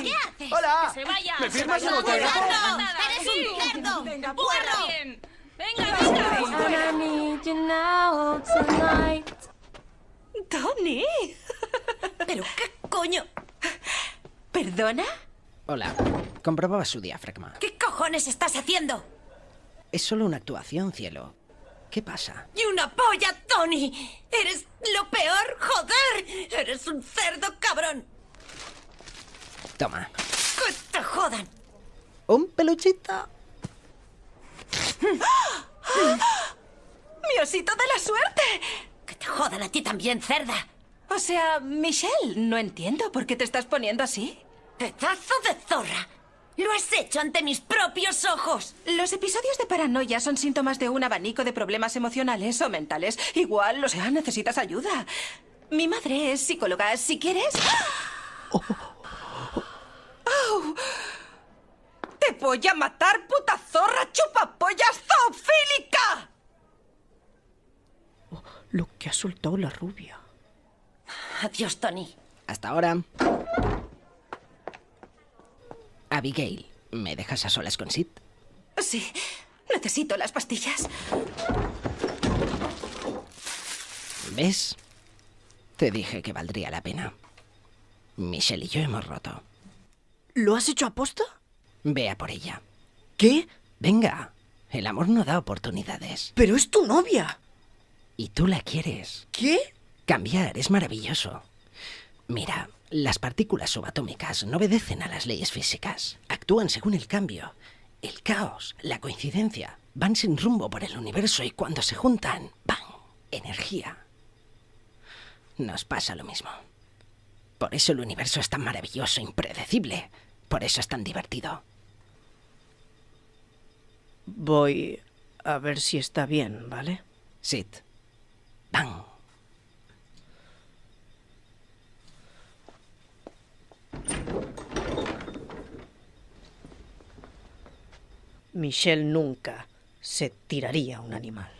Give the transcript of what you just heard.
¿Qué haces? ¡Hola! ¡Que se vaya! ¿Me firmas ¡Se un vaya! autógrafo? ¡Cerdo! ¡Eres un cerdo! ¡Venga, ¡Burro! bien! ¡Venga, venga! And I need you now tonight. ¡Tony! ¿Pero qué coño? ¿Perdona? Hola. Comprobaba su diafragma. ¿Qué cojones estás haciendo? Es solo una actuación, cielo. ¿Qué pasa? ¡Y una polla, Tony! ¡Eres lo peor! ¡Joder! ¡Eres un cerdo cabrón! Toma. ¡Que te jodan! ¿Un peluchito? ¡Mi osito de la suerte! ¡Que te jodan a ti también, cerda! O sea, Michelle, no entiendo por qué te estás poniendo así. ¡Pedazo de zorra! ¡Lo has hecho ante mis propios ojos! Los episodios de paranoia son síntomas de un abanico de problemas emocionales o mentales. Igual, o sea, necesitas ayuda. Mi madre es psicóloga. Si quieres... ¡Au! ¡Te voy a matar, puta zorra chupapollas zoofílica! Lo que ha soltado la rubia. Adiós, Tony. Hasta ahora. Abigail, ¿me dejas a solas con Sid? Sí, necesito las pastillas. ¿Ves? Te dije que valdría la pena. Michelle y yo hemos roto. ¿Lo has hecho aposta? Ve a por ella. ¿Qué? Venga, el amor no da oportunidades. ¡Pero es tu novia! Y tú la quieres. ¿Qué? Cambiar es maravilloso. Mira, las partículas subatómicas no obedecen a las leyes físicas. Actúan según el cambio. El caos, la coincidencia, van sin rumbo por el universo y cuando se juntan, ¡pam! Energía. Nos pasa lo mismo. Por eso el universo es tan maravilloso, impredecible. Por eso es tan divertido. Voy a ver si está bien, ¿vale? Sid. ¡Pam! Michelle nunca se tiraría a un animal.